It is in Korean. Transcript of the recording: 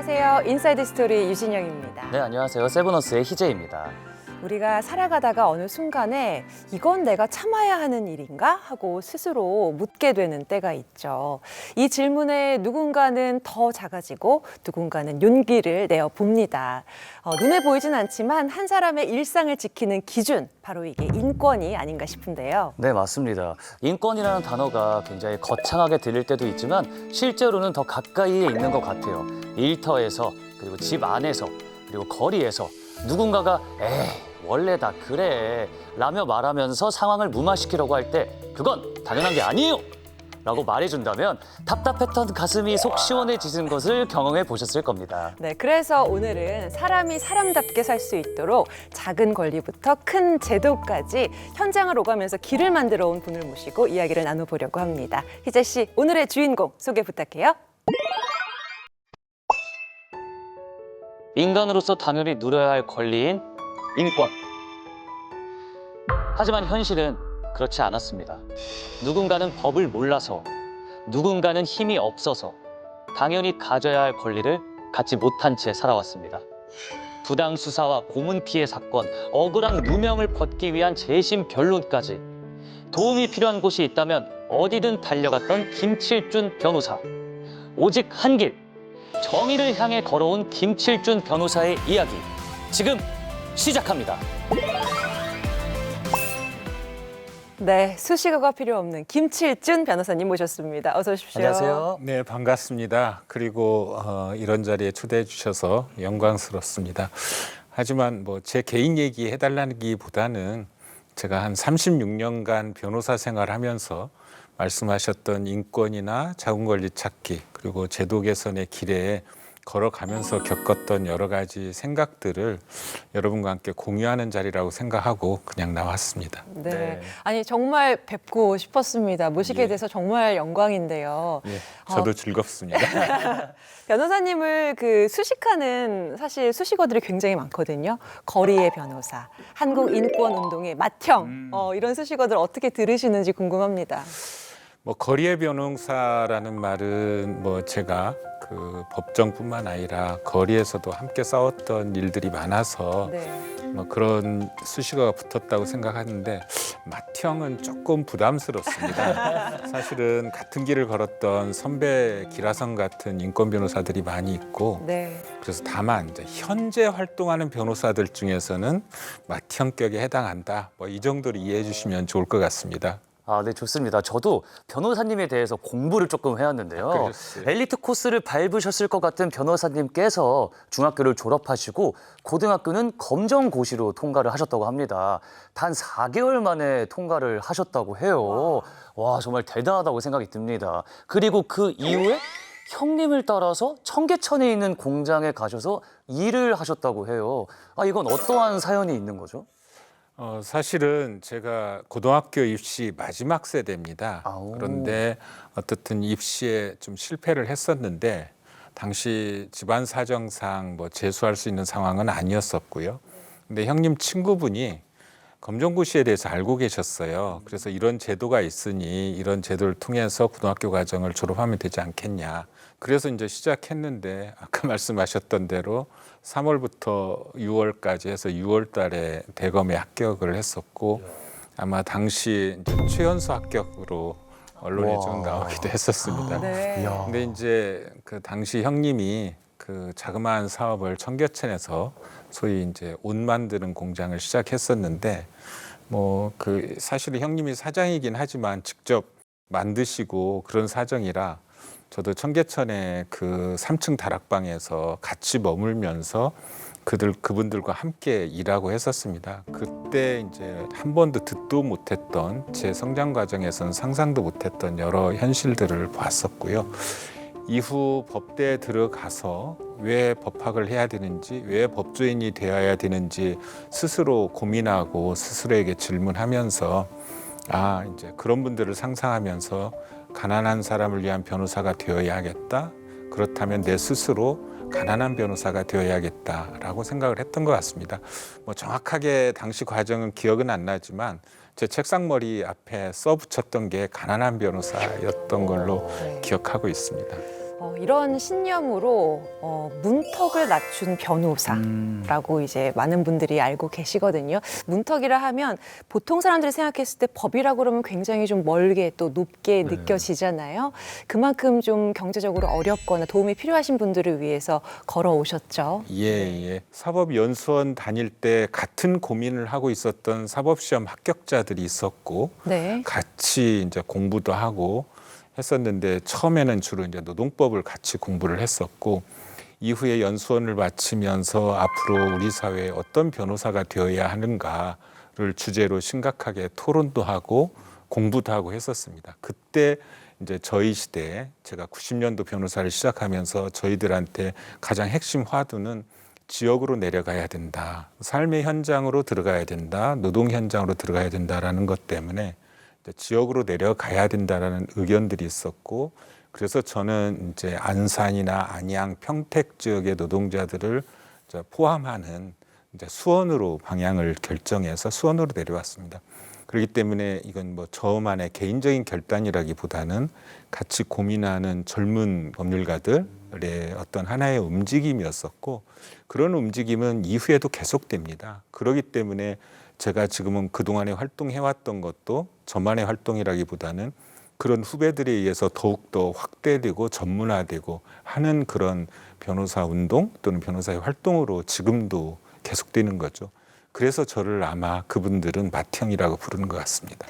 안녕하세요. 인사이드 스토리 유진영입니다. 네, 안녕하세요. 세브너스의 희재입니다. 우리가 살아가다가 어느 순간에 이건 내가 참아야 하는 일인가 하고 스스로 묻게 되는 때가 있죠. 이 질문에 누군가는 더 작아지고 누군가는 용기를 내어 봅니다. 눈에 보이진 않지만 한 사람의 일상을 지키는 기준, 바로 이게 인권이 아닌가 싶은데요. 네, 맞습니다. 인권이라는 단어가 굉장히 거창하게 들릴 때도 있지만 실제로는 더 가까이에 있는 것 같아요. 일터에서, 그리고 집 안에서, 그리고 거리에서 누군가가 원래 다 그래 라며 말하면서 상황을 무마시키려고 할 때 그건 당연한 게 아니에요 라고 말해준다면 답답했던 가슴이 속 시원해지는 것을 경험해 보셨을 겁니다. 네, 그래서 오늘은 사람이 사람답게 살 수 있도록 작은 권리부터 큰 제도까지 현장을 오가면서 길을 만들어 온 분을 모시고 이야기를 나눠보려고 합니다. 희재 씨, 오늘의 주인공 소개 부탁해요. 인간으로서 당연히 누려야 할 권리인 인권. 하지만 현실은 그렇지 않았습니다. 누군가는 법을 몰라서, 누군가는 힘이 없어서 당연히 가져야 할 권리를 갖지 못한 채 살아왔습니다. 부당 수사와 고문 피해 사건, 억울한 누명을 벗기 위한 재심 변론까지 도움이 필요한 곳이 있다면 어디든 달려갔던 김칠준 변호사. 오직 한 길, 정의를 향해 걸어온 김칠준 변호사의 이야기 지금 시작합니다. 네, 수식어가 필요 없는 김칠준 변호사님 모셨습니다. 어서 오십시오. 안녕하세요. 네, 반갑습니다. 그리고 이런 자리에 초대해 주셔서 영광스럽습니다. 하지만 뭐 제 개인 얘기 해달라기보다는 제가 한 36년간 변호사 생활하면서 말씀하셨던 인권이나 자금 권리 찾기 그리고 제도 개선의 길에 걸어가면서 겪었던 여러 가지 생각들을 여러분과 함께 공유하는 자리라고 생각하고 그냥 나왔습니다. 네. 네. 아니 정말 뵙고 싶었습니다. 모시게 예. 돼서 정말 영광인데요. 예, 저도 즐겁습니다. 변호사님을 수식하는 사실 수식어들이 굉장히 많거든요. 거리의 변호사, 한국인권운동의 맏형, 이런 수식어들 어떻게 들으시는지 궁금합니다. 뭐 거리의 변호사라는 말은 뭐 제가 그 법정뿐만 아니라 거리에서도 함께 싸웠던 일들이 많아서 네. 뭐 그런 수식어가 붙었다고 생각하는데 맏형은 조금 부담스럽습니다. 사실은 같은 길을 걸었던 선배 기라성 같은 인권 변호사들이 많이 있고 네. 그래서 다만 이제 현재 활동하는 변호사들 중에서는 맏형격에 해당한다. 뭐 이 정도로 이해해 주시면 좋을 것 같습니다. 아, 네, 좋습니다. 저도 변호사님에 대해서 공부를 조금 해왔는데요. 그러셨어요. 엘리트 코스를 밟으셨을 것 같은 변호사님께서 중학교를 졸업하시고 고등학교는 검정고시로 통과를 하셨다고 합니다. 단 4개월 만에 통과를 하셨다고 해요. 와, 정말 대단하다고 생각이 듭니다. 그리고 그 이후에 형님을 따라서 청계천에 있는 공장에 가셔서 일을 하셨다고 해요. 아, 이건 어떠한 사연이 있는 거죠? 사실은 제가 고등학교 입시 마지막 세대입니다. 아오. 그런데 어떻든 입시에 좀 실패를 했었는데 당시 집안 사정상 뭐 재수할 수 있는 상황은 아니었었고요. 근데 형님 친구분이 검정고시에 대해서 알고 계셨어요. 그래서 이런 제도가 있으니 이런 제도를 통해서 고등학교 과정을 졸업하면 되지 않겠냐. 그래서 이제 시작했는데 아까 말씀하셨던 대로 3월부터 6월까지 해서 6월 달에 대검에 합격을 했었고 아마 당시 이제 최연소 합격으로 언론에 좀 나오기도 했었습니다. 네. 이야. 근데 이제 그 당시 형님이 그 자그마한 사업을 청계천에서 소위 이제 옷 만드는 공장을 시작했었는데 뭐 그 사실은 형님이 사장이긴 하지만 직접 만드시고 그런 사정이라 저도 청계천의 그 3층 다락방에서 같이 머물면서 그분들과 함께 일하고 했었습니다. 그때 이제 한 번도 듣도 못했던 제 성장 과정에서는 상상도 못했던 여러 현실들을 봤었고요. 이후 법대에 들어가서 왜 법학을 해야 되는지, 왜 법조인이 되어야 되는지 스스로 고민하고 스스로에게 질문하면서 이제 그런 분들을 상상하면서 가난한 사람을 위한 변호사가 되어야겠다. 그렇다면 내 스스로 가난한 변호사가 되어야겠다라고 생각을 했던 것 같습니다. 뭐 정확하게 당시 과정은 기억은 안 나지만 제 책상머리 앞에 써붙였던 게 가난한 변호사였던 걸로 기억하고 있습니다. 이런 신념으로 문턱을 낮춘 변호사라고 이제 많은 분들이 알고 계시거든요. 문턱이라 하면 보통 사람들이 생각했을 때 법이라고 그러면 굉장히 좀 멀게 또 높게 느껴지잖아요. 그만큼 좀 경제적으로 어렵거나 도움이 필요하신 분들을 위해서 걸어오셨죠. 예. 사법연수원 다닐 때 같은 고민을 하고 있었던 사법시험 합격자들이 있었고 네. 같이 이제 공부도 하고 했었는데 처음에는 주로 이제 노동법을 같이 공부를 했었고 이후에 연수원을 마치면서 앞으로 우리 사회에 어떤 변호사가 되어야 하는가를 주제로 심각하게 토론도 하고 공부도 하고 했었습니다. 그때 이제 저희 시대에 제가 90년도 변호사를 시작하면서 저희들한테 가장 핵심 화두는 지역으로 내려가야 된다. 삶의 현장으로 들어가야 된다. 노동 현장으로 들어가야 된다라는 것 때문에 지역으로 내려가야 된다라는 의견들이 있었고 그래서 저는 이제 안산이나 안양, 평택 지역의 노동자들을 이제 포함하는 이제 수원으로 방향을 결정해서 수원으로 내려왔습니다. 그렇기 때문에 이건 뭐 저만의 개인적인 결단이라기보다는 같이 고민하는 젊은 법률가들의 어떤 하나의 움직임이었었고 그런 움직임은 이후에도 계속됩니다. 그렇기 때문에 제가 지금은 그동안에 활동해왔던 것도 저만의 활동이라기보다는 그런 후배들에 의해서 더욱더 확대되고 전문화되고 하는 그런 변호사 운동 또는 변호사의 활동으로 지금도 계속되는 거죠. 그래서 저를 아마 그분들은 맏형이라고 부르는 것 같습니다.